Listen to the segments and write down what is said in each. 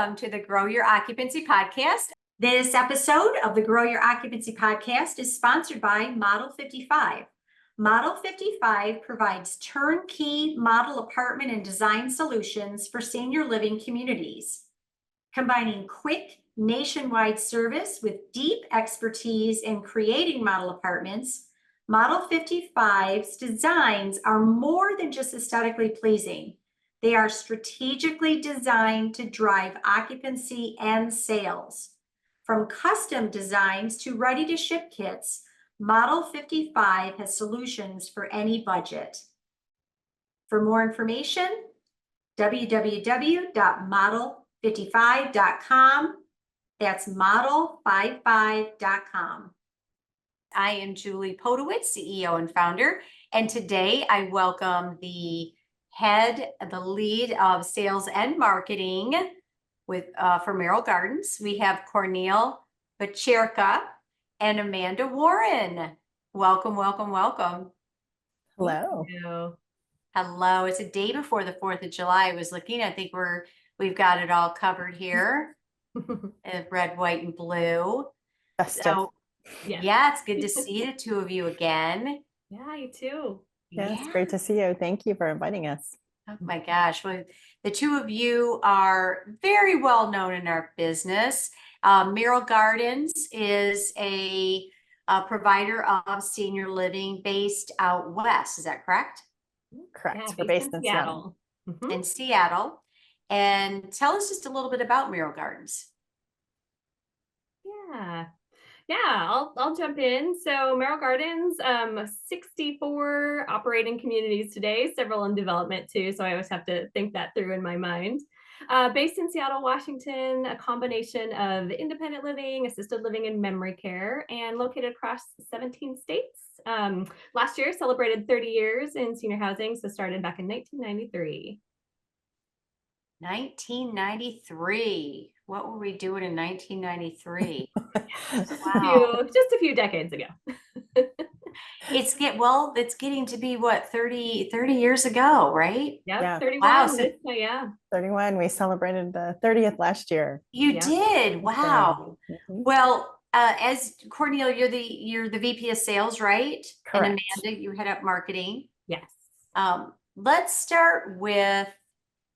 welcome to the Grow Your Occupancy podcast. This episode of the Grow Your Occupancy podcast is sponsored by Model 55. Model 55 provides turnkey model apartment and design solutions for senior living communities, combining quick nationwide service with deep expertise in creating model apartments. Model 55's designs are more than just aesthetically pleasing. They are strategically designed to drive occupancy and sales. From custom designs to ready-to-ship kits, Model 55 has solutions for any budget. For more information, www.model55.com. That's model55.com. I am Julie Podewitz, CEO and founder, and today I welcome the lead of sales and marketing for Merrill Gardens. We have Corneil Vacirca and Amanda Warren. Welcome, welcome, welcome. Hello. Hello. It's a day before the 4th of July. I was looking, I think we've got it all covered here. Red, white, and blue. So, yeah, it's good to see the two of you again. Yeah, you too. Yeah, it's great to see you. Thank you for inviting us. Oh my gosh. Well, the two of you are very well known in our business. Merrill Gardens is a provider of senior living based out west. Is that correct? Correct. Yeah, We're based in Seattle. In Seattle. And tell us just a little bit about Merrill Gardens. Yeah, I'll jump in. So Merrill Gardens, 64 operating communities today, several in development too. So I always have to think that through in my mind. Based in Seattle, Washington, a combination of independent living, assisted living, and memory care, and located across 17 states. Last year celebrated 30 years in senior housing, so started back in 1993. 1993. What were we doing in 1993? Wow. Just a few decades ago. It's getting to be what, 30 years ago, right? Yep, Yeah. 31. Wow. Yeah. 31. We celebrated the 30th last year. You did. Wow. So, Well, as Corneil, you're the VP of sales, right? Correct. And Amanda, you head up marketing. Yes. Let's start with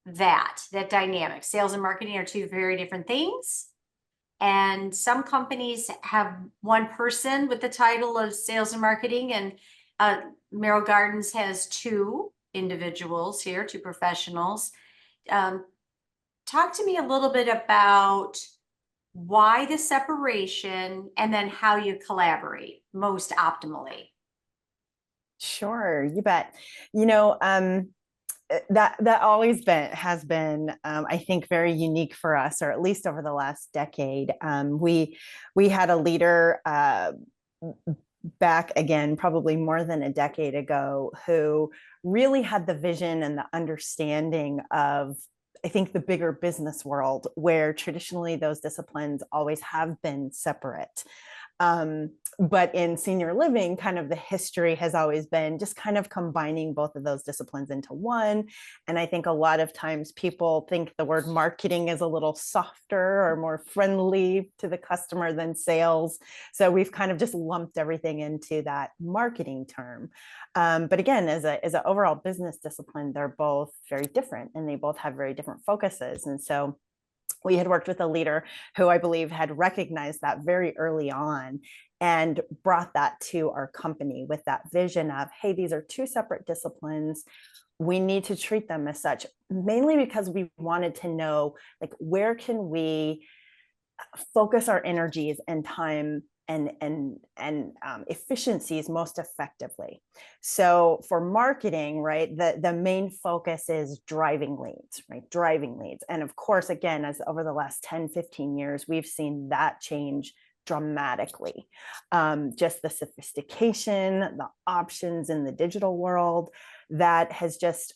that dynamic. Sales and marketing are two very different things. And some companies have one person with the title of sales and marketing, and Merrill Gardens has two individuals here, two professionals. Talk to me a little bit about why the separation and then how you collaborate most optimally. Sure, you bet. That always has been I think very unique for us, or at least over the last decade. We had a leader back again, probably more than a decade ago, who really had the vision and the understanding of, I think, the bigger business world, where traditionally those disciplines always have been separate. But in senior living, kind of the history has always been just kind of combining both of those disciplines into one. And I think a lot of times people think the word marketing is a little softer or more friendly to the customer than sales. So we've kind of just lumped everything into that marketing term. But again, as an overall business discipline, they're both very different and they both have very different focuses. And so we had worked with a leader who I believe had recognized that very early on and brought that to our company with that vision of, hey, these are two separate disciplines. We need to treat them as such, mainly because we wanted to know, like, where can we focus our energies and time and efficiencies most effectively. So for marketing, right, the main focus is driving leads, right? Driving leads. And of course, again, as over the last 10, 15 years, we've seen that change dramatically. Just the sophistication, the options in the digital world, that has just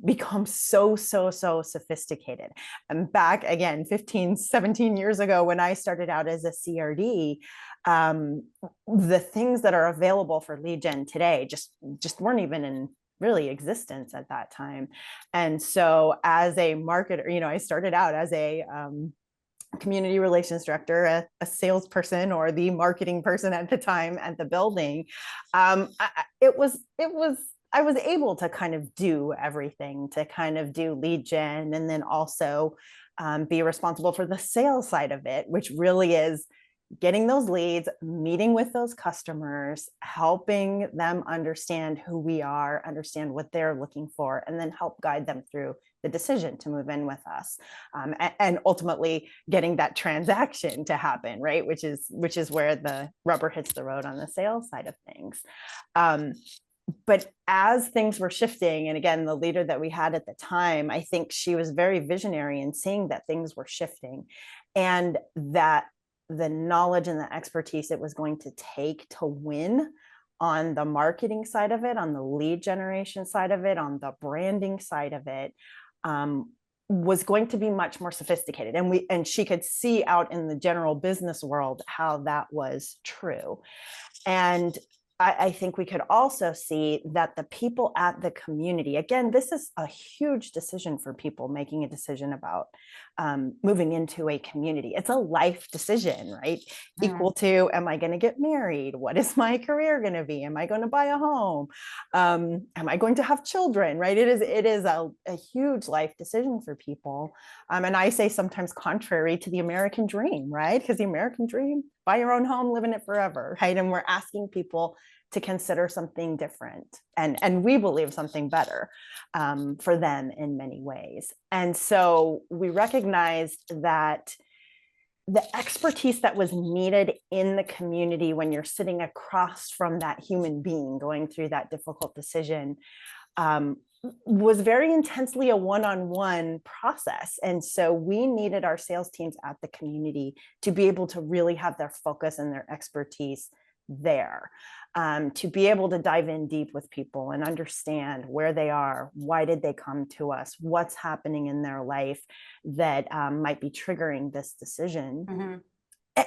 become so sophisticated. And back again, 15, 17 years ago, when I started out as a CRD, the things that are available for lead gen today just weren't even in really existence at that time. And so as a marketer, I started out as a community relations director, a salesperson, or the marketing person at the time at the building, I was able to kind of do everything, to kind of do lead gen, and then also be responsible for the sales side of it, which really is getting those leads, meeting with those customers, helping them understand who we are, understand what they're looking for, and then help guide them through the decision to move in with us, and ultimately getting that transaction to happen, right? Which is where the rubber hits the road on the sales side of things. But as things were shifting, and again, the leader that we had at the time, I think she was very visionary in seeing that things were shifting, and that the knowledge and the expertise it was going to take to win on the marketing side of it, on the lead generation side of it, on the branding side of it, was going to be much more sophisticated. And she could see out in the general business world how that was true. And I think we could also see that the people at the community, again, this is a huge decision for people making a decision about moving into a community. It's a life decision, right? Equal to, am I going to get married? What is my career going to be? Am I going to buy a home? Am I going to have children, right? It is a huge life decision for people. And I say sometimes contrary to the American dream, right? Because the American dream, buy your own home, live in it forever, right? And we're asking people to consider something different, and we believe something better for them in many ways. And so we recognized that the expertise that was needed in the community when you're sitting across from that human being going through that difficult decision was very intensely a one-on-one process. And so we needed our sales teams at the community to be able to really have their focus and their expertise there, to be able to dive in deep with people and understand where they are, why did they come to us, what's happening in their life that might be triggering this decision.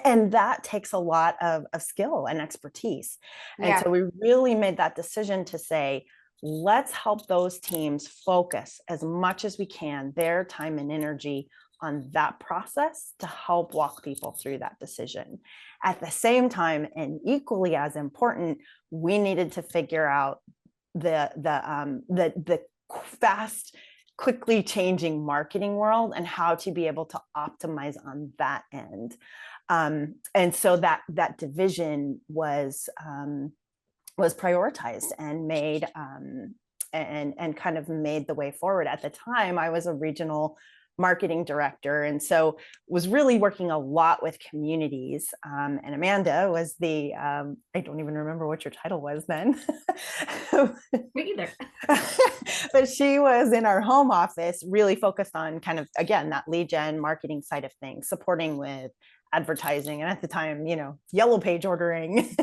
And that takes a lot of skill and expertise. And so we really made that decision to say, let's help those teams focus as much as we can, their time and energy on that process to help walk people through that decision. At the same time, and equally as important, we needed to figure out the fast, quickly changing marketing world and how to be able to optimize on that end. And so that division was prioritized and made and kind of made the way forward. At the time, I was a regional marketing director, and so was really working a lot with communities. And Amanda was the I don't even remember what your title was then. Me either. But she was in our home office, really focused on kind of, again, that lead gen marketing side of things, supporting with advertising, and at the time, yellow page ordering,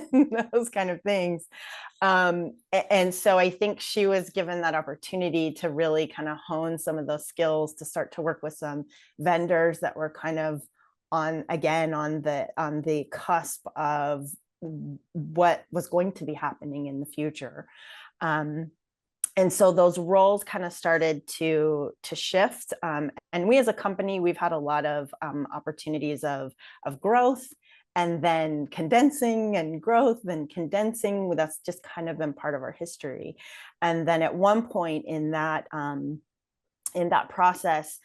those kind of things. And so I think she was given that opportunity to really kind of hone some of those skills, to start to work with some vendors that were kind of on the cusp of what was going to be happening in the future. And so those roles kind of started to shift. And we as a company, we've had a lot of opportunities of growth, and then condensing and growth and condensing. That's just kind of been part of our history. And then at one point in that process,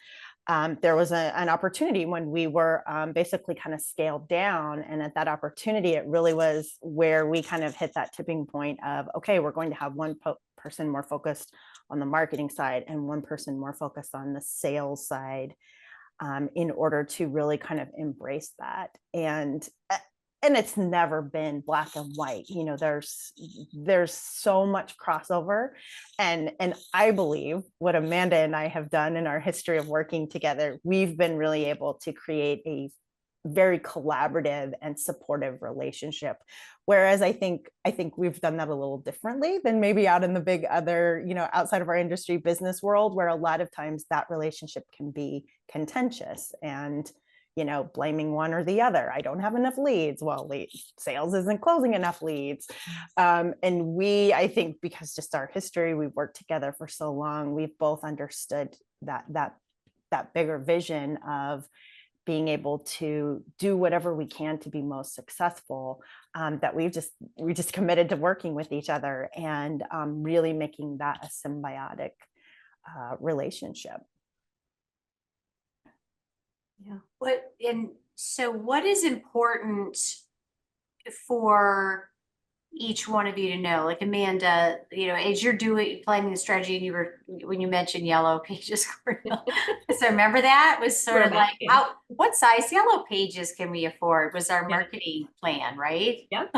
there was an opportunity when we were basically kind of scaled down. And at that opportunity, it really was where we kind of hit that tipping point of, okay, we're going to have one person more focused on the marketing side and one person more focused on the sales side, in order to really kind of embrace that. And it's never been black and white. There's so much crossover, and I believe what Amanda and I have done in our history of working together, we've been really able to create a very collaborative and supportive relationship. Whereas I think we've done that a little differently than maybe out in the big other, outside of our industry business world, where a lot of times that relationship can be contentious and, blaming one or the other. I don't have enough leads. Well, sales isn't closing enough leads. And I think because just our history, we've worked together for so long, we've both understood that bigger vision of being able to do whatever we can to be most successful, that we just committed to working with each other and really making that a symbiotic relationship. Yeah. What is important for each one of you to know? Like Amanda, as you're planning the strategy, and when you mentioned yellow pages, so remember that was sort of like, what size yellow pages can we afford was our marketing plan, right? Yep.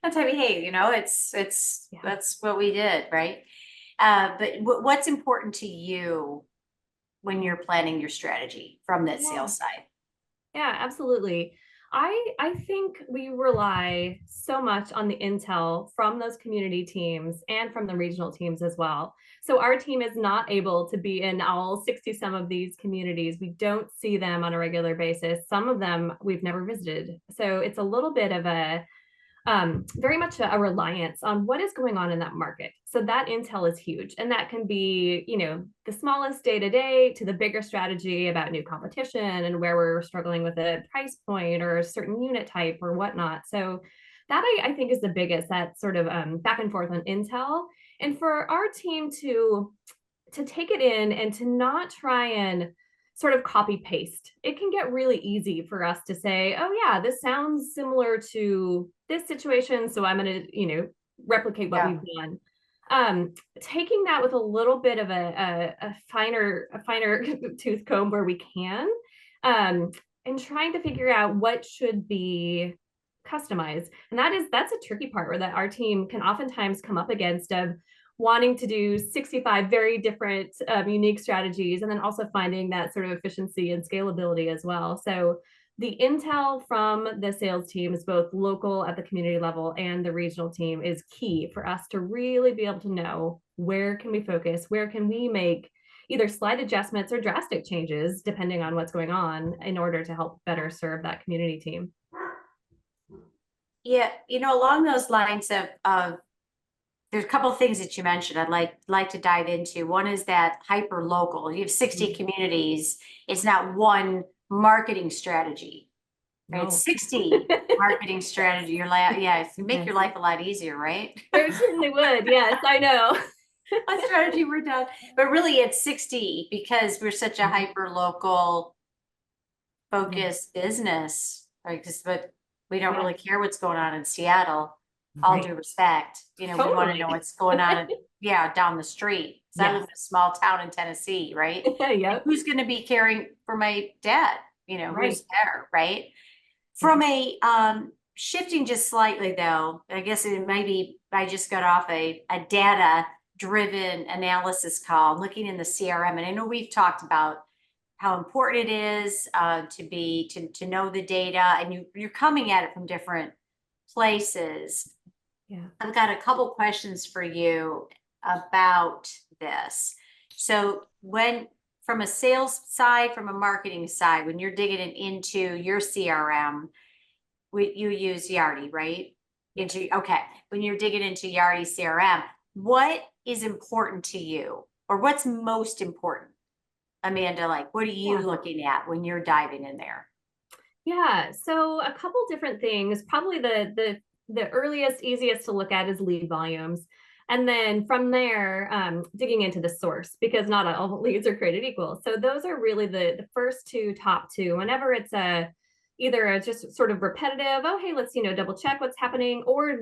That's how that's what we did, right? But what's important to you when you're planning your strategy from that sales side? Yeah, absolutely. I think we rely so much on the intel from those community teams and from the regional teams as well. So our team is not able to be in all 60 some of these communities. We don't see them on a regular basis. Some of them we've never visited. So it's a little bit of a very much a reliance on what is going on in that market. So that intel is huge. And that can be, the smallest day to day to the bigger strategy about new competition and where we're struggling with a price point or a certain unit type or whatnot. So that I think is the biggest, that sort of back and forth on intel. And for our team to take it in and to not try and sort of copy paste. It can get really easy for us to say, oh yeah, this sounds similar to this situation, so I'm going to, replicate what we've done. Taking that with a little bit of a finer tooth comb where we can, and trying to figure out what should be customized. And that's a tricky part where that our team can oftentimes come up against of wanting to do 65 very different unique strategies, and then also finding that sort of efficiency and scalability as well. So the intel from the sales team is both local at the community level and the regional team is key for us to really be able to know where can we focus, where can we make either slight adjustments or drastic changes depending on what's going on in order to help better serve that community team. Yeah, along those lines of there's a couple of things that you mentioned I'd like to dive into. One is that hyper local. You have 60 communities. It's not one marketing strategy, right? No. 60 marketing strategy. It's make your life a lot easier, right? It certainly would. Yes, I know. A strategy we're done, but really it's 60 because we're such a hyper local focused business, right? But we don't really care what's going on in Seattle. All due respect, we want to know what's going on, down the street. So I live in a small town in Tennessee, right? Yep. Who's going to be caring for my dad? Who's there, right? From a shifting just slightly though, I guess it maybe I just got off a data-driven analysis call, looking in the CRM, and I know we've talked about how important it is to know the data, and you're coming at it from different places. Yeah. I've got a couple questions for you about this. So from a sales side, from a marketing side, when you're digging into your CRM, you use Yardi, right? When you're digging into Yardi CRM, what is important to you, or what's most important? Amanda, what are you looking at when you're diving in there? Yeah, so a couple different things. Probably the earliest, easiest to look at is lead volumes. And then from there, digging into the source, because not all leads are created equal. So those are really the first top two. Whenever it's either a just sort of repetitive, oh, hey, let's, double check what's happening, or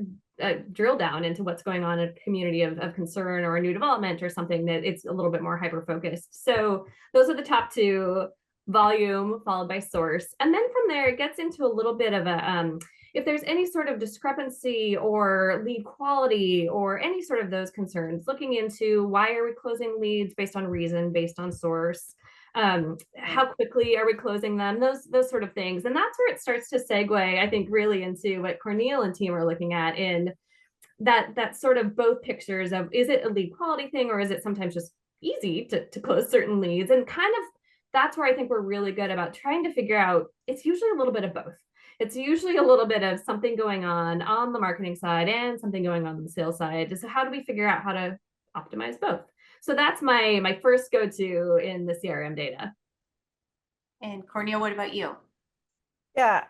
drill down into what's going on in a community of concern or a new development or something that it's a little bit more hyper-focused. So those are the top two, volume followed by source. And then from there, it gets into a little bit of a, if there's any sort of discrepancy or lead quality or any sort of those concerns, looking into why are we closing leads based on reason, based on source, how quickly are we closing them, those sort of things. And that's where it starts to segue, I think, really into what Corneil and team are looking at in that sort of both pictures of, is it a lead quality thing, or is it sometimes just easy to close certain leads? And kind of that's where I think we're really good about trying to figure out, it's usually a little bit of both. It's usually a little bit of something going on the marketing side and something going on the sales side. So how do we figure out how to optimize both? So that's my first go-to in the CRM data. And Corneil, what about you? Yeah,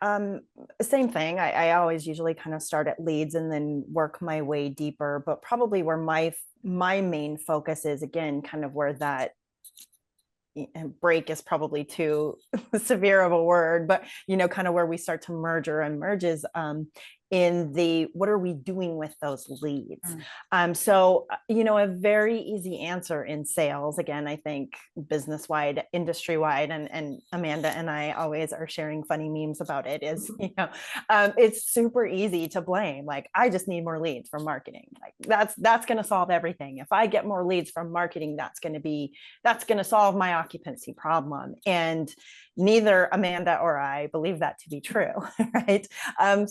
same thing. I always usually kind of start at leads and then work my way deeper, but probably where my main focus is, again, kind of where that, and break is probably too severe of a word, but kind of where we start to merge or emerge is in the what are we doing with those leads. So a very easy answer in sales, again, I think business wide, industry wide, and Amanda and I always are sharing funny memes about it, is it's super easy to blame, like, I just need more leads from marketing. Like that's going to solve everything. If I get more leads from marketing, that's going to solve my occupancy problem. And neither Amanda or I believe that to be true, right?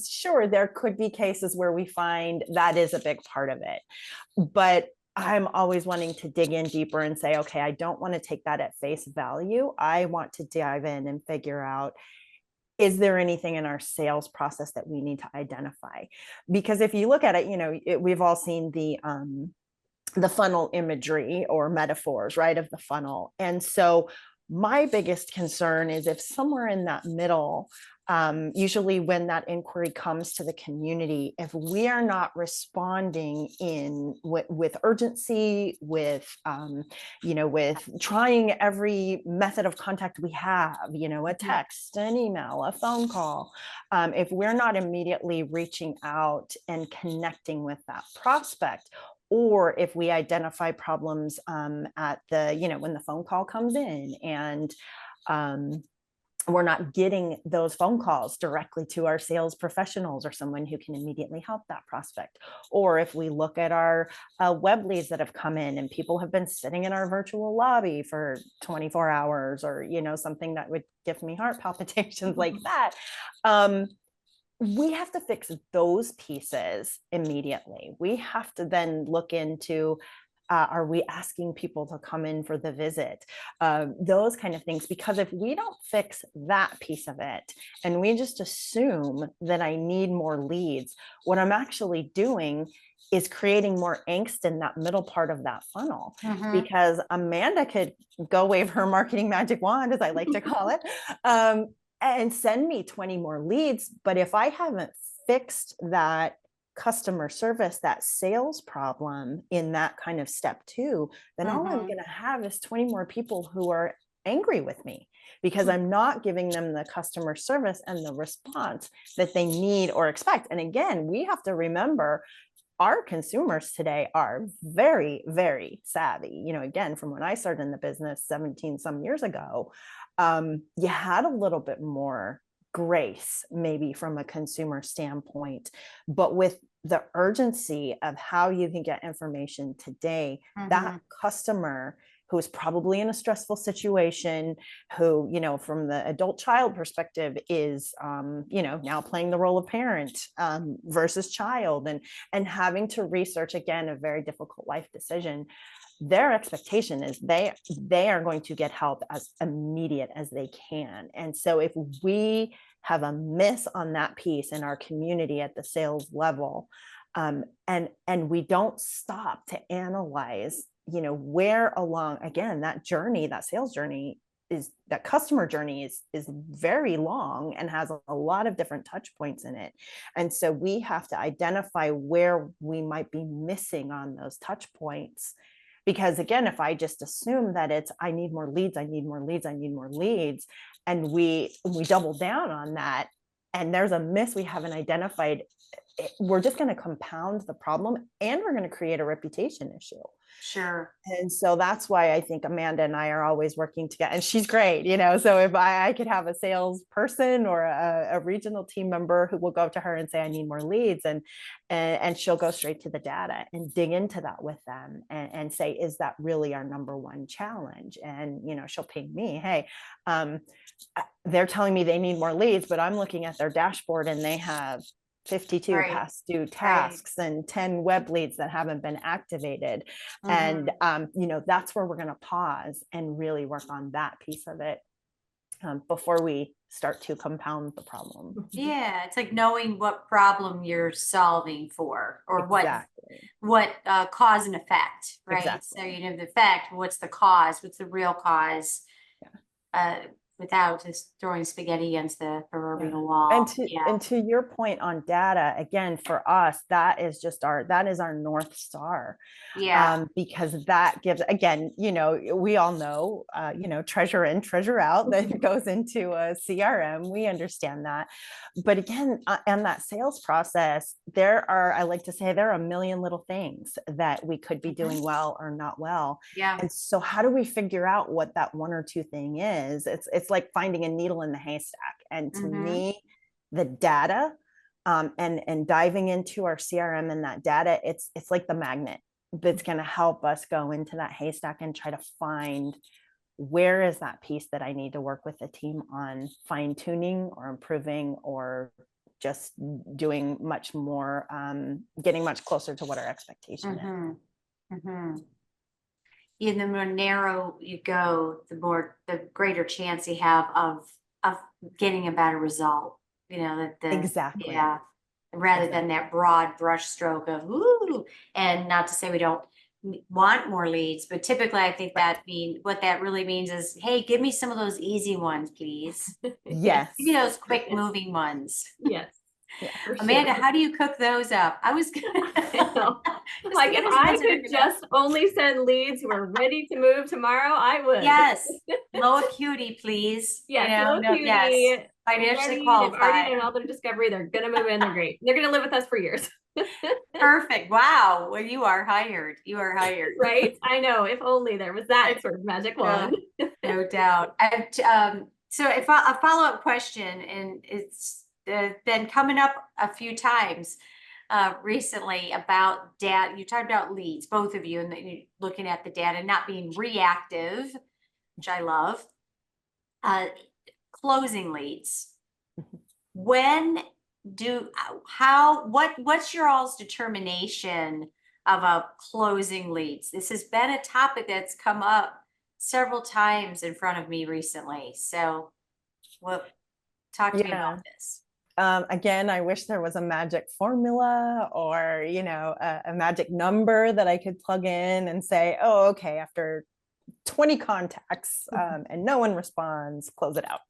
Sure, there could be cases where we find that is a big part of it, but I'm always wanting to dig in deeper and say, okay, I don't want to take that at face value. I want to dive in and figure out, is there anything in our sales process that we need to identify? Because if you look at it, we've all seen the funnel imagery or metaphors, right, of the funnel. And so my biggest concern is if somewhere in that middle, usually when that inquiry comes to the community, if we are not responding with urgency, with trying every method of contact we have, a text, an email, a phone call, if we're not immediately reaching out and connecting with that prospect, or if we identify problems at when the phone call comes in and we're not getting those phone calls directly to our sales professionals or someone who can immediately help that prospect. Or if we look at our web leads that have come in and people have been sitting in our virtual lobby for 24 hours or, something that would give me heart palpitations like that. We have to fix those pieces immediately. We have to then look into, are we asking people to come in for the visit? Those kind of things, because if we don't fix that piece of it and we just assume that I need more leads, what I'm actually doing is creating more angst in that middle part of that funnel. Because Amanda could go wave her marketing magic wand, as I like to call it, and send me 20 more leads. But if I haven't fixed that customer service, that sales problem in that kind of step 2, then all I'm going to have is 20 more people who are angry with me because I'm not giving them the customer service and the response that they need or expect. And again, we have to remember, our consumers today are very, very savvy. Again, from when I started in the business 17 some years ago, you had a little bit more grace, maybe from a consumer standpoint, but with the urgency of how you can get information today, that customer who is probably in a stressful situation, who, from the adult child perspective is, now playing the role of parent versus child and having to research, again, a very difficult life decision. Their expectation is they are going to get help as immediate as they can. And so if we have a miss on that piece in our community at the sales level, and we don't stop to analyze, where along, again, that journey, that sales journey, is that customer journey is very long and has a lot of different touch points in it. And so we have to identify where we might be missing on those touch points. Because again, if I just assume that it's, I need more leads, I need more leads, I need more leads, and we double down on that, and there's a miss we haven't identified, we're just going to compound the problem and we're going to create a reputation issue. Sure. And so that's why I think Amanda and I are always working together, and she's great, so if I could have a salesperson or a regional team member who will go to her and say, I need more leads, and she'll go straight to the data and dig into that with them and say, is that really our number one challenge? And, she'll ping me, hey, they're telling me they need more leads, but I'm looking at their dashboard and they have 52 past due tasks and 10 web leads that haven't been activated. And, that's where we're going to pause and really work on that piece of it before we start to compound the problem. Yeah, it's like knowing what problem you're solving for, or what cause and effect, right? Exactly. So the effect, what's the cause, what's the real cause? without just throwing spaghetti against the proverbial And wall. to Yeah. and to your point on data, again, for us, that is our North Star. Yeah. Because that gives, again, we all know, treasure in, treasure out that goes into a CRM. We understand that. But again, and that sales process, I like to say, there are a million little things that we could be doing well or not well. Yeah. And so how do we figure out what that one or two thing is? It's like finding a needle in the haystack. And to me, the data, and diving into our CRM and that data, it's like the magnet that's going to help us go into that haystack and try to find where is that piece that I need to work with the team on fine tuning or improving or just doing much more, getting much closer to what our expectation is. The more narrow you go, the greater chance you have of getting a better result. Exactly. Yeah. Rather than that broad brush stroke of ooh, and not to say we don't want more leads, but typically I think what that really means is, hey, give me some of those easy ones, please. Yes. Give me those quick moving ones. Yes. Yeah, Amanda, how do you cook those up? I was like, if I could just only send leads who are ready to move tomorrow, I would. Yes. Low acuity, please. Yes, low acuity. Yes. Financially qualified. They've already done all their discovery. They're going to move in. They're great. They're going to live with us for years. Perfect. Wow. Well, you are hired. You are hired. Right. I know. If only there was that sort of magic wand. No doubt. So if a follow-up question, and it's been coming up a few times recently about data. You talked about leads, both of you, and you're looking at the data, not being reactive, which I love. Closing leads. What's your all's determination of closing leads? This has been a topic that's come up several times in front of me recently. So talk to me about this. Again, I wish there was a magic formula or, a magic number that I could plug in and say, oh, okay, after 20 contacts and no one responds, close it out.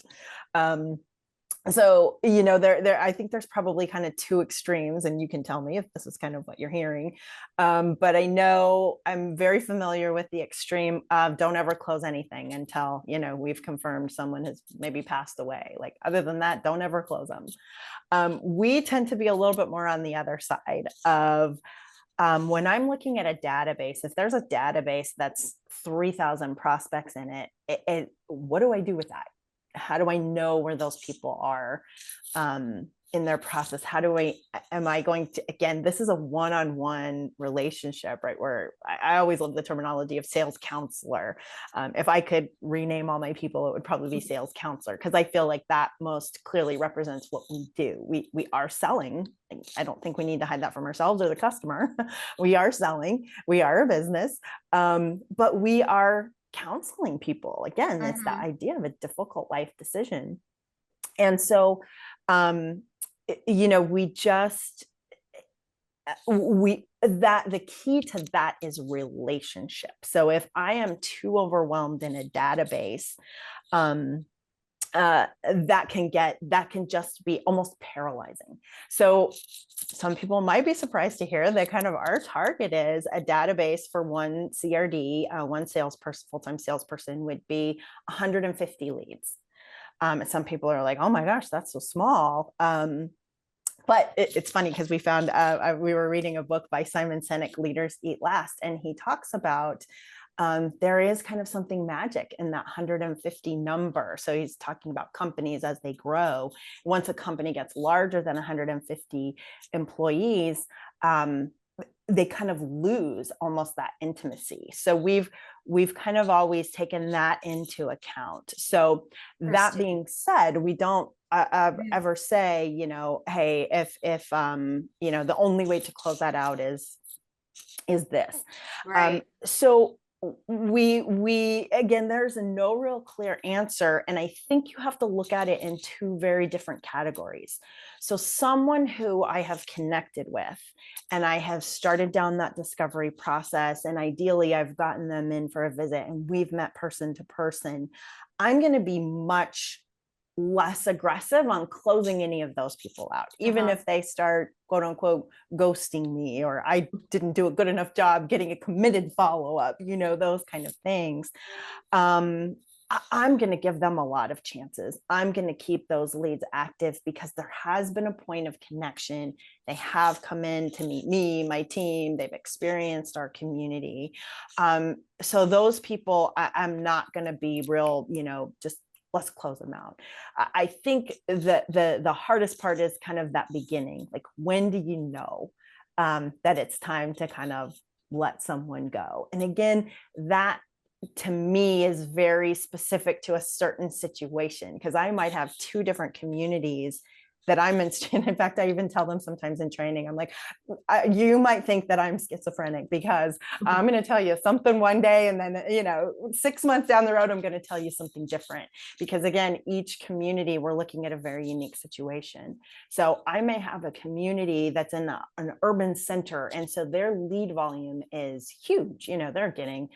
So, I think there's probably kind of two extremes, and you can tell me if this is kind of what you're hearing. But I know I'm very familiar with the extreme of don't ever close anything until, we've confirmed someone has maybe passed away. Like, other than that, don't ever close them. We tend to be a little bit more on the other side of when I'm looking at a database. If there's a database that's 3,000 prospects in it, what do I do with that? How do I know where those people are in their process? Am I going to, again, this is a one-on-one relationship, right? Where I always love the terminology of sales counselor. If I could rename all my people, it would probably be sales counselor, because I feel like that most clearly represents what we do. We are selling. I don't think we need to hide that from ourselves or the customer. We are selling, we are a business, but we are counseling people. Again, it's the idea of a difficult life decision. And so, the key to that is relationship. So if I am too overwhelmed in a database, that can just be almost paralyzing. So some people might be surprised to hear that kind of our target is a database for one CRD, one salesperson, full-time salesperson would be 150 leads. Some people are like, oh my gosh, that's so small. But it's funny because we found, we were reading a book by Simon Sinek, Leaders Eat Last, and he talks about there is kind of something magic in that 150 number. So he's talking about companies as they grow. Once a company gets larger than 150 employees, they kind of lose almost that intimacy. So we've kind of always taken that into account. So that being said, we don't ever say, hey, if the only way to close that out is this. Right. So we again, there's no real clear answer, and I think you have to look at it in two very different categories. So someone who I have connected with and I have started down that discovery process, and ideally I've gotten them in for a visit and we've met person to person, I'm going to be much less aggressive on closing any of those people out, even if they start, quote unquote, ghosting me, or I didn't do a good enough job getting a committed follow-up, those kind of things. I'm going to give them a lot of chances. I'm going to keep those leads active because there has been a point of connection. They have come in to meet me, my team. They've experienced our community. So those people, I'm not going to be real, just let's close them out. I think that the hardest part is kind of that beginning. Like, when do you know that it's time to kind of let someone go? And again, that to me is very specific to a certain situation, because I might have two different communities that I'm in. In fact, I even tell them sometimes in training, I'm like, you might think that I'm schizophrenic because I'm going to tell you something one day, and then, 6 months down the road, I'm going to tell you something different. Because again, each community, we're looking at a very unique situation. So I may have a community that's in an urban center, and so their lead volume is huge. They're getting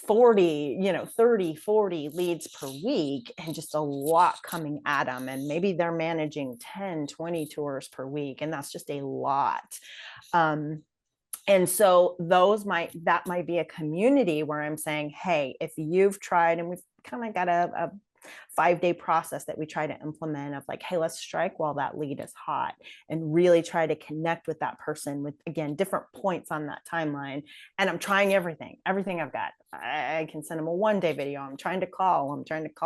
30, 40 leads per week, and just a lot coming at them. And maybe they're managing 10, 20 tours per week. And that's just a lot. And so that might be a community where I'm saying, hey, if you've tried, and we've kind of got a 5-day process that we try to implement of like, hey, let's strike while that lead is hot and really try to connect with that person with, again, different points on that timeline. And I'm trying everything I've got. I can send them a 1-day video. I'm trying to call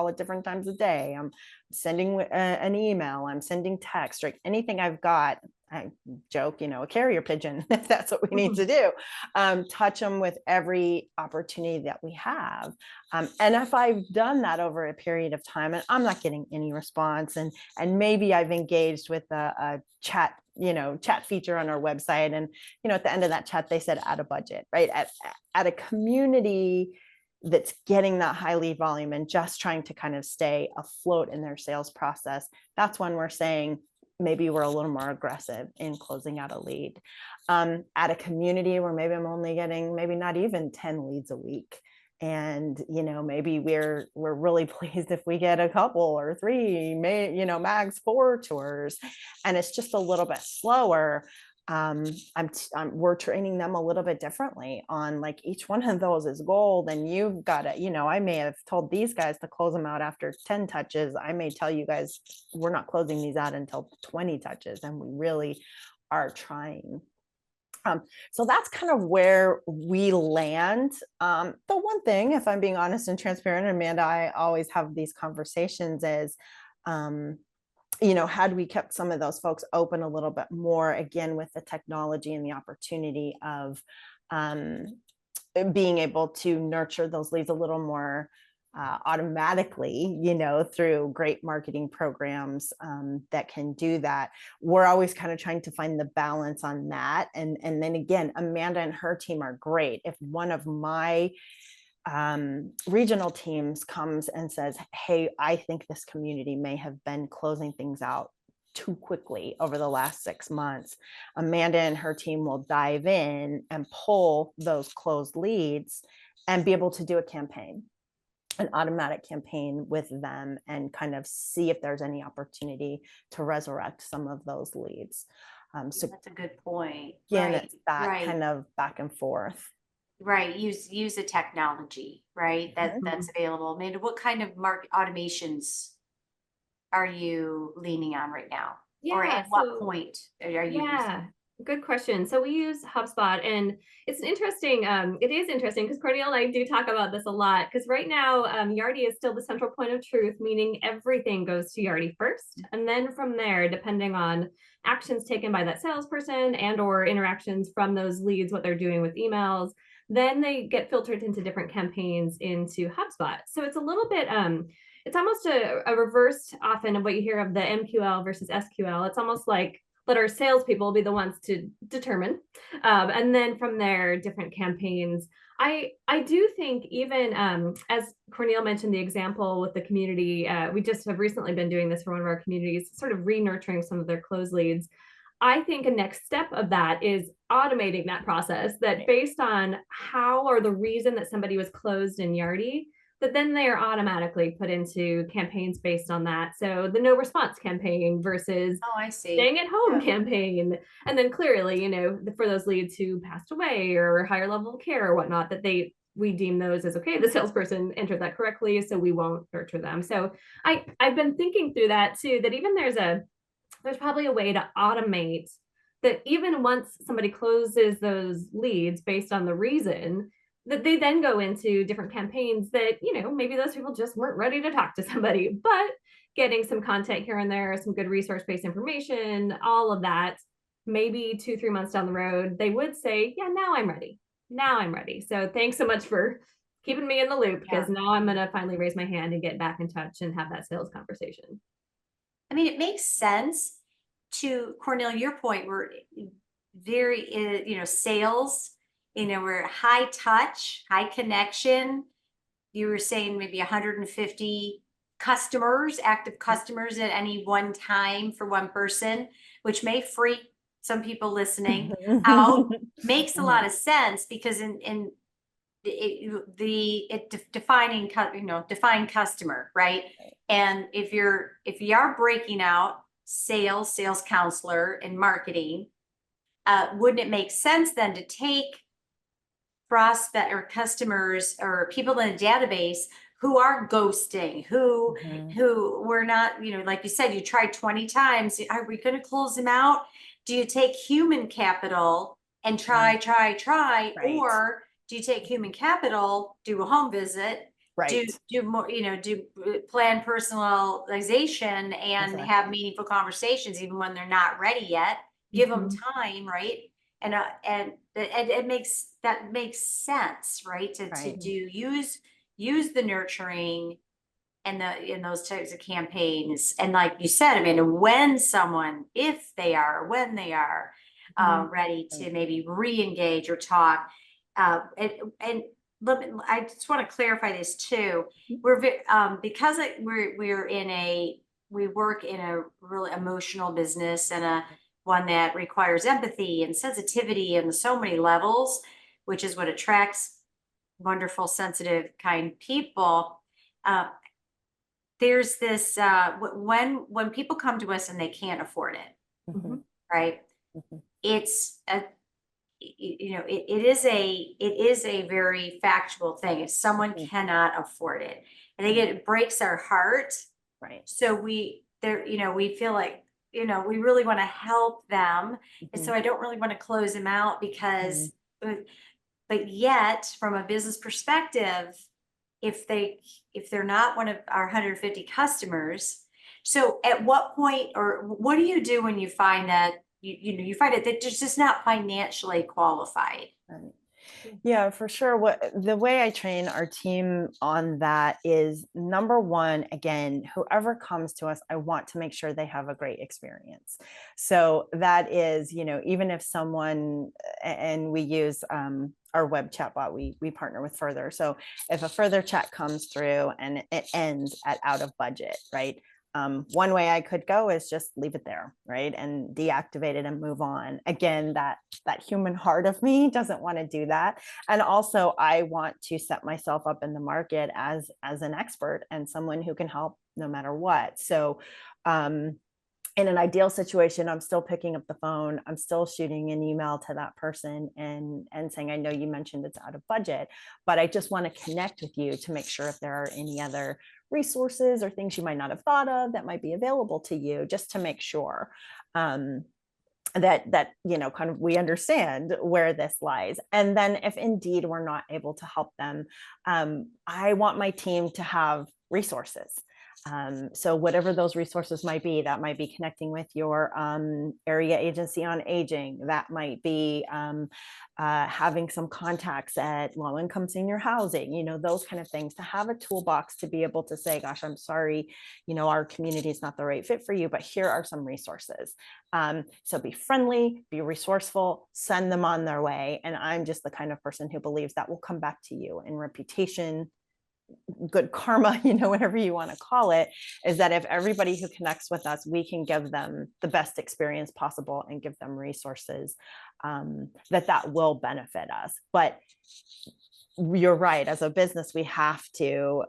at different times of day. I'm sending an email. I'm sending text, right? Anything I've got. I joke, a carrier pigeon, if that's what we need to do. Touch them with every opportunity that we have. And if I've done that over a period of time and I'm not getting any response, and maybe I've engaged with a chat feature on our website, and at the end of that chat they said add a budget, right? At a community that's getting that high lead volume and just trying to kind of stay afloat in their sales process, that's when we're saying maybe we're a little more aggressive in closing out a lead. At a community where maybe I'm only getting maybe not even 10 leads a week, and maybe we're really pleased if we get a couple or 3, max 4 tours, and it's just a little bit slower. We're training them a little bit differently on like each one of those is gold, and you've got to, I may have told these guys to close them out after 10 touches. I may tell you guys, we're not closing these out until 20 touches, and we really are trying. So that's kind of where we land. The one thing, if I'm being honest and transparent, Amanda, I always have these conversations is, had we kept some of those folks open a little bit more, again, with the technology and the opportunity of being able to nurture those leads a little more automatically, through great marketing programs that can do that. We're always kind of trying to find the balance on that. And then again, Amanda and her team are great. If one of my regional teams comes and says, hey, I think this community may have been closing things out too quickly over the last 6 months, Amanda and her team will dive in and pull those closed leads and be able to do a campaign, an automatic campaign with them, and kind of see if there's any opportunity to resurrect some of those leads. So that's a good point. Again, it's that kind of back and forth. Right. Use the technology, right? That's available. Amanda, what kind of market automations are you leaning on right now? Yeah, or at what point are you using? Good question. So we use HubSpot, and it's interesting. It is interesting because Corneil and I do talk about this a lot, because right now Yardi is still the central point of truth, meaning everything goes to Yardi first. And then from there, depending on actions taken by that salesperson and or interactions from those leads, what they're doing with emails, then they get filtered into different campaigns into HubSpot. So it's a little bit, it's almost a reverse often of what you hear of the MQL versus SQL. It's almost like let our salespeople be the ones to determine. And then from there, different campaigns. I do think even as Corneil mentioned the example with the community, we just have recently been doing this for one of our communities, sort of re-nurturing some of their closed leads. I think a next step of that is automating that process, that based on how or the reason that somebody was closed in Yardi, but then they are automatically put into campaigns based on that. So the no response campaign versus Oh, I see. staying at home Yeah. campaign. And then clearly, for those leads who passed away or higher level of care or whatnot, that we deem those as okay, the salesperson entered that correctly, so we won't nurture them. So I've been thinking through that too, that even there's probably a way to automate that even once somebody closes those leads based on the reason, that they then go into different campaigns that, maybe those people just weren't ready to talk to somebody, but getting some content here and there, some good resource-based information, all of that, maybe 2-3 months down the road, they would say, yeah, now I'm ready. Now I'm ready. So thanks so much for keeping me in the loop, because now I'm going to finally raise my hand and get back in touch and have that sales conversation. I mean, it makes sense to Corneil, your point, we're very, sales, we're high touch, high connection. You were saying maybe 150 customers, active customers at any one time for one person, which may freak some people listening out. Makes a lot of sense because defining define customer, right? And if you are breaking out sales counselor, and marketing, wouldn't it make sense then to take prospect or customers or people in a database who are ghosting, who were not, like you said, you tried 20 times. Are we going to close them out? Do you take human capital and try, Right. or do you take human capital, do a home visit, Right. do more, do plan personalization and have meaningful conversations, even when they're not ready yet, give them time, right? And it makes sense, right? To use the nurturing and in those types of campaigns. And like you said, I mean, when they are ready to maybe re-engage or talk, and I just want to clarify this too. We're because we work in a really emotional business and one that requires empathy and sensitivity and so many levels, which is what attracts wonderful, sensitive, kind people. There's this when people come to us and they can't afford it, right? It's it is a very factual thing. If someone cannot afford it, and it breaks our heart, right? So we feel like we really want to help them, and so I don't really want to close them out because, but yet from a business perspective, if they're not one of our 150 customers, so at what point, or what do you do when you find that you find it that it's just not financially qualified? Right. Yeah, for sure. The way I train our team on that is, number one, again, whoever comes to us, I want to make sure they have a great experience. So that is, even if someone, and we use our web chatbot, we partner with Further. So if a Further chat comes through and it ends at out of budget, right? One way I could go is just leave it there, right? And deactivate it and move on. Again, that human heart of me doesn't want to do that. And also I want to set myself up in the market as an expert and someone who can help no matter what. So, in an ideal situation, I'm still picking up the phone. I'm still shooting an email to that person and saying, I know you mentioned it's out of budget, but I just want to connect with you to make sure if there are any other resources or things you might not have thought of that might be available to you, just to make sure that kind of we understand where this lies. And then if indeed we're not able to help them, I want my team to have resources. So whatever those resources might be, that might be connecting with your area agency on aging, that might be having some contacts at low-income senior housing, those kind of things, to have a toolbox to be able to say, gosh, I'm sorry, our community is not the right fit for you, but here are some resources. So be friendly, be resourceful, send them on their way. And I'm just the kind of person who believes that will come back to you in reputation, good karma, whatever you want to call it, is that if everybody who connects with us, we can give them the best experience possible and give them resources that will benefit us. But you're right. As a business, we have to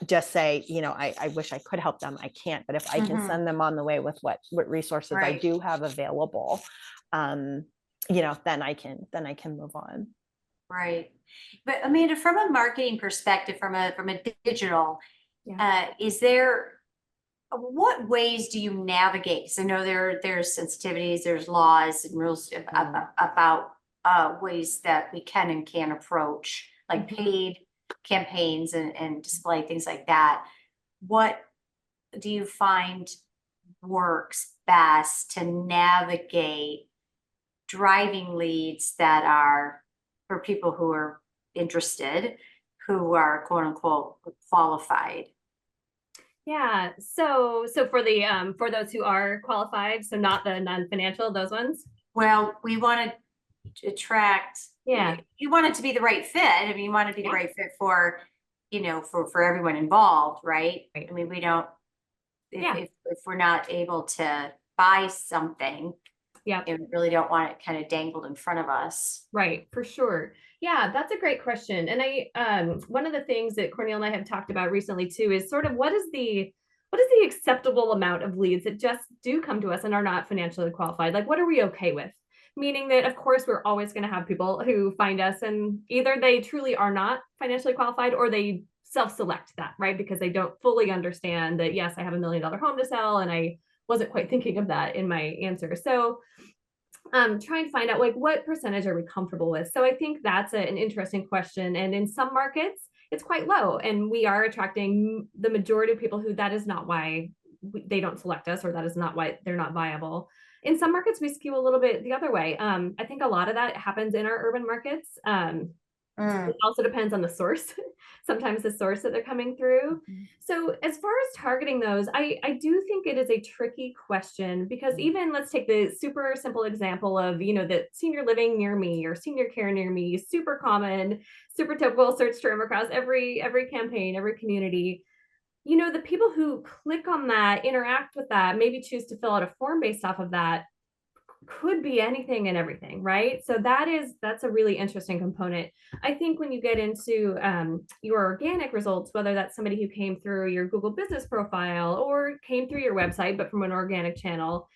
just say, I wish I could help them. I can't, but if I can send them on the way with what resources I do have available, then I can move on. Right. But Amanda, from a marketing perspective, from a digital, is there, what ways do you navigate? Because I know there's sensitivities, there's laws and rules about ways that we can and can't approach, like paid campaigns and display things like that. What do you find works best to navigate driving leads that are for people who are interested, who are quote unquote qualified? Yeah. So for those who are qualified, so not the non-financial, those ones. Well, we want to attract, you want it to be the right fit. I mean, you want it to be the right fit for, for everyone involved, right? I mean, we don't, if we're not able to buy something, we really don't want it kind of dangled in front of us. Right, for sure. Yeah, that's a great question. And one of the things that Corneil and I have talked about recently too is sort of what is the acceptable amount of leads that just do come to us and are not financially qualified? Like, what are we okay with? Meaning that, of course, we're always going to have people who find us and either they truly are not financially qualified or they self-select that, right? Because they don't fully understand that, yes, I have $1 million home to sell and I wasn't quite thinking of that in my answer. So trying to find out like what percentage are we comfortable with. So I think that's an interesting question. And in some markets, it's quite low. And we are attracting the majority of people who that is not why they don't select us, or that is not why they're not viable. In some markets, we skew a little bit the other way. I think a lot of that happens in our urban markets. It also depends on the source, sometimes the source that they're coming through. So as far as targeting those, I do think it is a tricky question because even let's take the super simple example of, the senior living near me or senior care near me, super common, super typical search term across every campaign, every community. The people who click on that, interact with that, maybe choose to fill out a form based off of that, could be anything and everything, right? So that's a really interesting component. I think when you get into your organic results, whether that's somebody who came through your Google business profile or came through your website, but from an organic channel,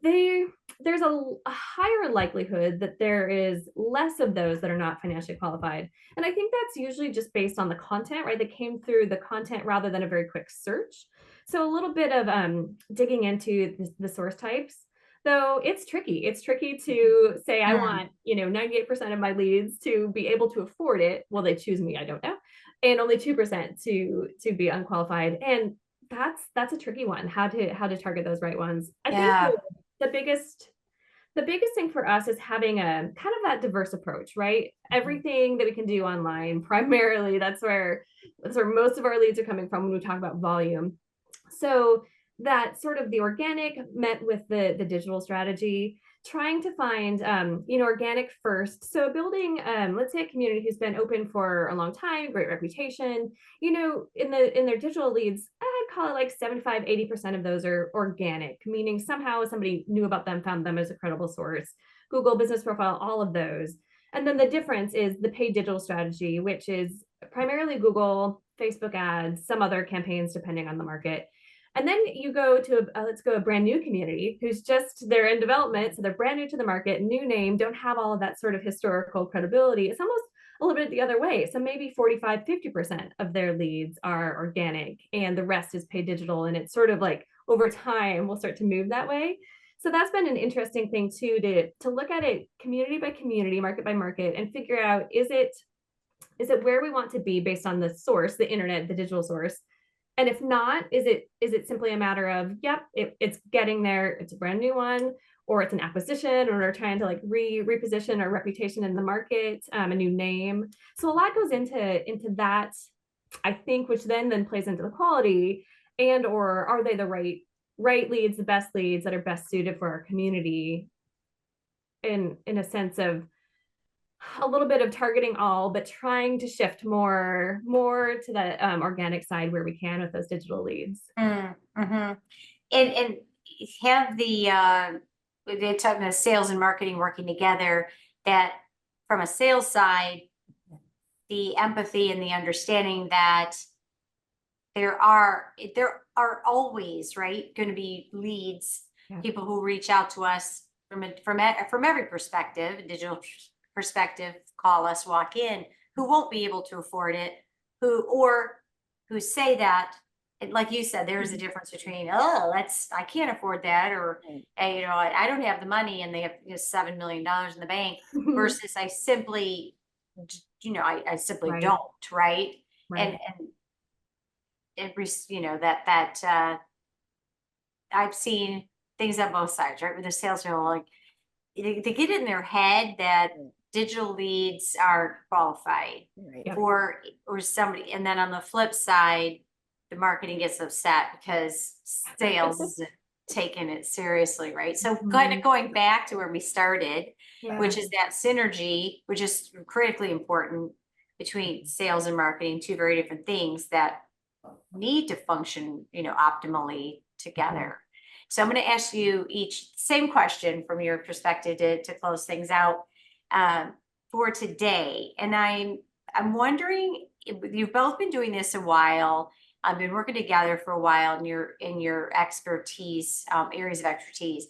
there's a higher likelihood that there is less of those that are not financially qualified. And I think that's usually just based on the content, right? That came through the content rather than a very quick search. So a little bit of digging into the source types. Though it's tricky. It's tricky to say, I want, 98% of my leads to be able to afford it. Will they choose me? I don't know. And only 2% to be unqualified. And that's a tricky one, how to target those right ones. I think the biggest thing for us is having a kind of that diverse approach, right? Everything that we can do online, primarily, that's where most of our leads are coming from when we talk about volume. So that sort of the organic met with the digital strategy, trying to find, organic first. So building, let's say a community who's been open for a long time, great reputation, in their digital leads, I'd call it like 75, 80% of those are organic, meaning somehow somebody knew about them, found them as a credible source, Google business profile, all of those. And then the difference is the paid digital strategy, which is primarily Google, Facebook ads, some other campaigns, depending on the market. And then you go to a brand new community who's they're in development. So they're brand new to the market, new name, don't have all of that sort of historical credibility. It's almost a little bit the other way. So maybe 45, 50% of their leads are organic and the rest is paid digital. And it's sort of like over time, we'll start to move that way. So that's been an interesting thing too, to look at it community by community, market by market, and figure out, is it where we want to be based on the source, the internet, the digital source? And if not, is it simply a matter of, it's getting there, it's a brand new one, or it's an acquisition, or we're trying to like reposition our reputation in the market, a new name. So a lot goes into that, I think, which then plays into the quality, and or are they the right leads, the best leads that are best suited for our community, in a sense of a little bit of targeting all, but trying to shift more to the organic side where we can with those digital leads. And have they're talking about sales and marketing working together, that from a sales side, the empathy and the understanding that there are always, right, going to be leads, Yeah. people who reach out to us from every perspective, digital perspective, call us, walk in, who won't be able to afford it, who say that, and like you said, there's a difference between, oh, I can't afford that, or Right. hey, I don't have the money, and they have $7 million in the bank, versus I simply, I simply Right. don't, right? Right. And that I've seen things on both sides, right? Where the sales are like, they get in their head that digital leads are qualified, Right. Yep. or somebody, and then on the flip side, the marketing gets upset because sales isn't taking it seriously, right? So kind of going back to where we started, Yeah. which is that synergy, which is critically important between sales and marketing, two very different things that need to function, optimally together. So I'm going to ask you each same question from your perspective to close things out for today. And I'm wondering, you've both been doing this a while. I've been working together for a while in your expertise, areas of expertise.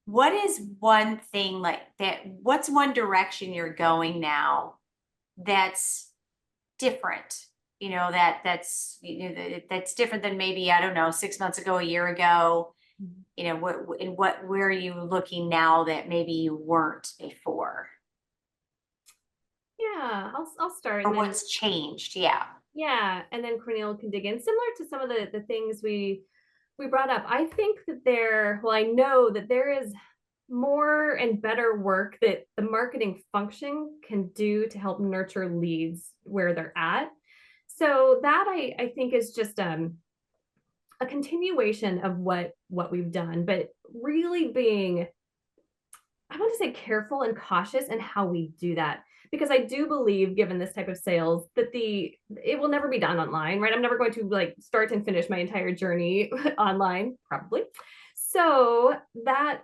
What is one thing like that? What's one direction you're going now that's different? That's different than maybe, I don't know, 6 months ago, a year ago. Where are you looking now that maybe you weren't before? Yeah, I'll start. Or And then, what's changed? Yeah. yeah, and then Corneil can dig in. Similar to some of the things we brought up, I think that I know that there is more and better work that the marketing function can do to help nurture leads where they're at. So that I think is just a continuation of what we've done, but really being, I want to say, careful and cautious in how we do that. Because I do believe, given this type of sales, that it will never be done online, right? I'm never going to like start and finish my entire journey online, probably. So that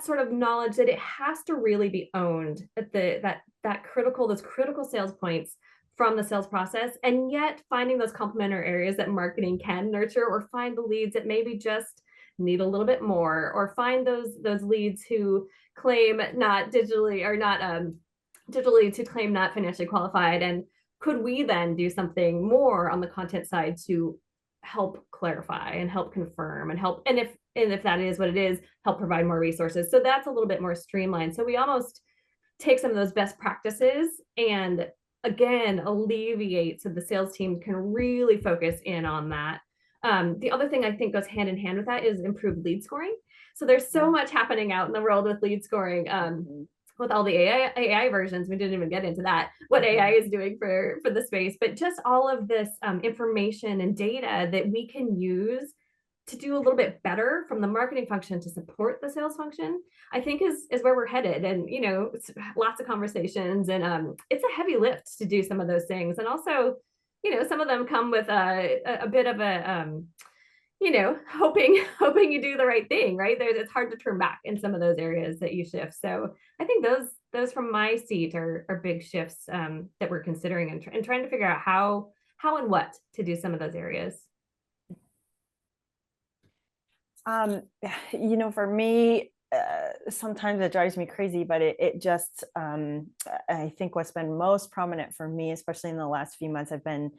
sort of knowledge that it has to really be owned at those critical sales points from the sales process, and yet finding those complementary areas that marketing can nurture, or find the leads that maybe just need a little bit more, or find those leads who claim not digitally, or not digitally to claim not financially qualified. And could we then do something more on the content side to help clarify and help confirm and help, and if that is what it is, help provide more resources. So that's a little bit more streamlined. So we almost take some of those best practices and again alleviate, so the sales team can really focus in on that. The other thing I think goes hand in hand with that is improved lead scoring. So there's so much happening out in the world with lead scoring. With all the AI versions, we didn't even get into that, what AI is doing for the space, but just all of this information and data that we can use to do a little bit better from the marketing function to support the sales function, I think is where we're headed. And, it's lots of conversations, and it's a heavy lift to do some of those things. And also, some of them come with a bit of a, hoping you do the right thing, right? It's hard to turn back in some of those areas that you shift. So I think those from my seat are big shifts that we're considering, and trying to figure out how and what to do some of those areas. For me, sometimes it drives me crazy, but it just, I think what's been most prominent for me, especially in the last few months, I've been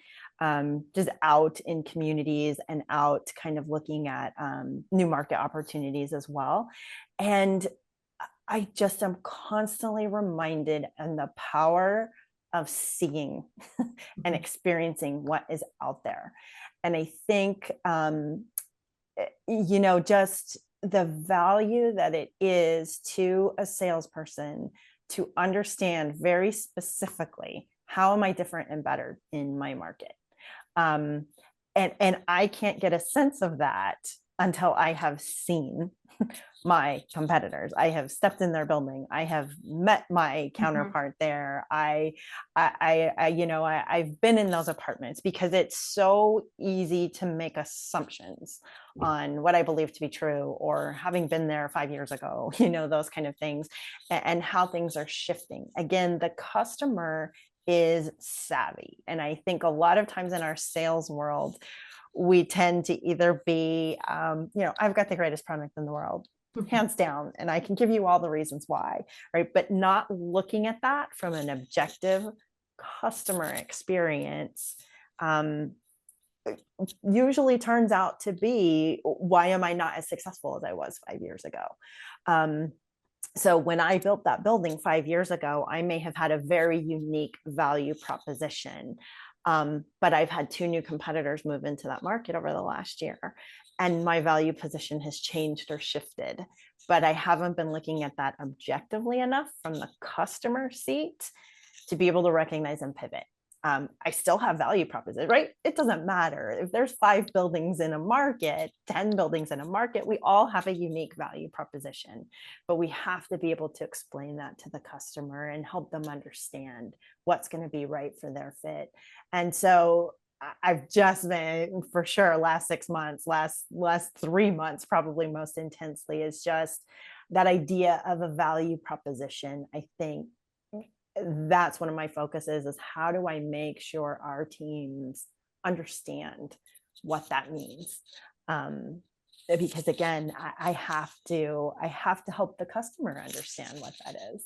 just out in communities and out kind of looking at new market opportunities as well. And I just am constantly reminded of the power of seeing and experiencing what is out there. And I think, just the value that it is to a salesperson to understand very specifically, how am I different and better in my market? And I can't get a sense of that until I have seen my competitors. I have stepped in their building. I have met my counterpart there. I've been in those apartments, because it's so easy to make assumptions on what I believe to be true, or having been there 5 years ago, those kind of things, and how things are shifting. Again, the customer is savvy. And I think a lot of times in our sales world, we tend to either be, I've got the greatest product in the world, hands down, and I can give you all the reasons why, right? But not looking at that from an objective customer experience usually turns out to be, why am I not as successful as I was 5 years ago? So when I built that building 5 years ago, I may have had a very unique value proposition. But I've had 2 new competitors move into that market over the last year, and my value position has changed or shifted. But I haven't been looking at that objectively enough from the customer seat to be able to recognize and pivot. I still have value proposition, right? It doesn't matter if there's 5 buildings in a market, 10 buildings in a market, we all have a unique value proposition, but we have to be able to explain that to the customer and help them understand what's going to be right for their fit. And so I've just been, for sure, last 6 months, last 3 months, probably most intensely, is just that idea of a value proposition. I think that's one of my focuses, is how do I make sure our teams understand what that means? Because again, I have to help the customer understand what that is.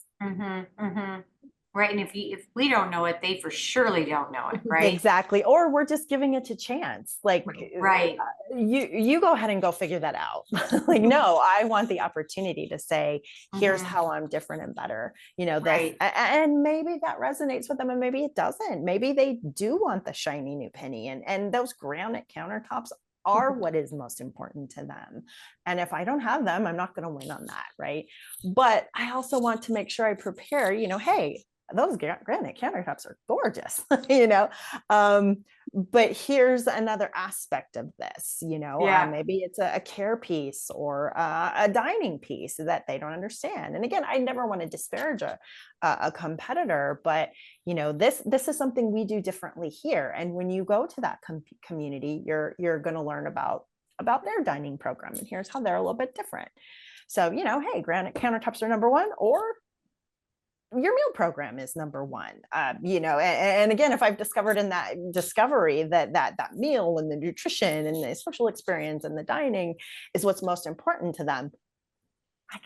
Right. And if we don't know it, they for surely don't know it. Right. Exactly. Or we're just giving it to chance. Like, right. You go ahead and go figure that out. Like, no, I want the opportunity to say, here's how I'm different and better, this, right. And maybe that resonates with them, and maybe it doesn't. Maybe they do want the shiny new penny, and those granite countertops are what is most important to them. And if I don't have them, I'm not going to win on that. Right. But I also want to make sure I prepare, hey, those granite countertops are gorgeous, but here's another aspect of this, maybe it's a care piece or a dining piece that they don't understand. And again, I never want to disparage a competitor, but this is something we do differently here. And when you go to that community, you're going to learn about their dining program, and here's how they're a little bit different. So, hey, granite countertops are number one, or your meal program is number one. And again, if I've discovered in that discovery that meal and the nutrition and the social experience and the dining is what's most important to them, I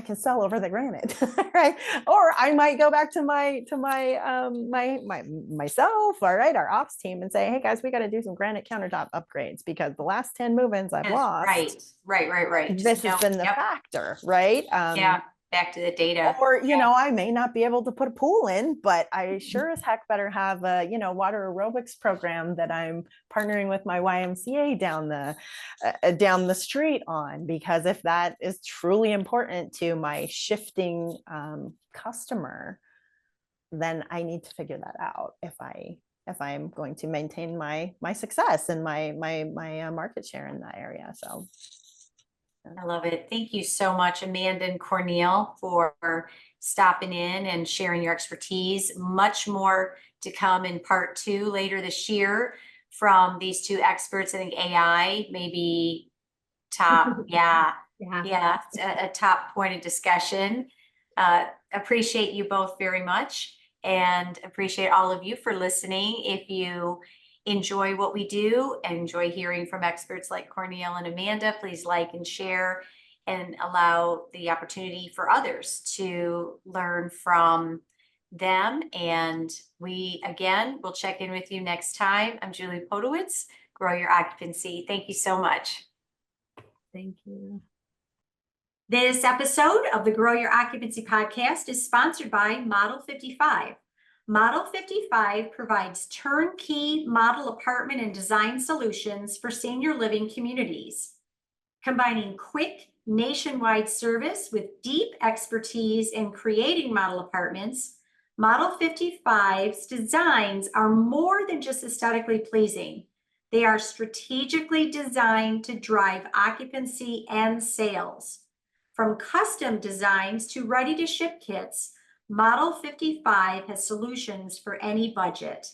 can sell over the granite, right? Or I might go back to myself, all right, our ops team, and say, hey guys, we got to do some granite countertop upgrades because the last 10 move-ins I've lost. Right. This has been the factor, right? Back to the data. Or, I may not be able to put a pool in, but I sure as heck better have a, water aerobics program that I'm partnering with my YMCA down the street on, because if that is truly important to my shifting customer, then I need to figure that out if I'm going to maintain my success and my market share in that area. So I love it. Thank you so much, Amanda and Corneil, for stopping in and sharing your expertise. Much more to come in part 2 later this year from these 2 experts. I think AI may be top. A top point of discussion. Appreciate you both very much, and appreciate all of you for listening. If you enjoy what we do and enjoy hearing from experts like Corneil and Amanda, please like and share, and allow the opportunity for others to learn from them. And we, again, will check in with you next time. I'm Julie Podewitz, Grow Your Occupancy. Thank you so much. Thank you. This episode of the Grow Your Occupancy podcast is sponsored by Model 55. Model 55 provides turnkey model apartment and design solutions for senior living communities. Combining quick nationwide service with deep expertise in creating model apartments, Model 55's designs are more than just aesthetically pleasing. They are strategically designed to drive occupancy and sales. From custom designs to ready-to-ship kits, Model 55 has solutions for any budget.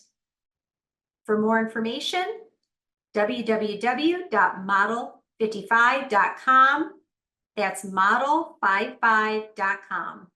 For more information, www.model55.com. That's model55.com.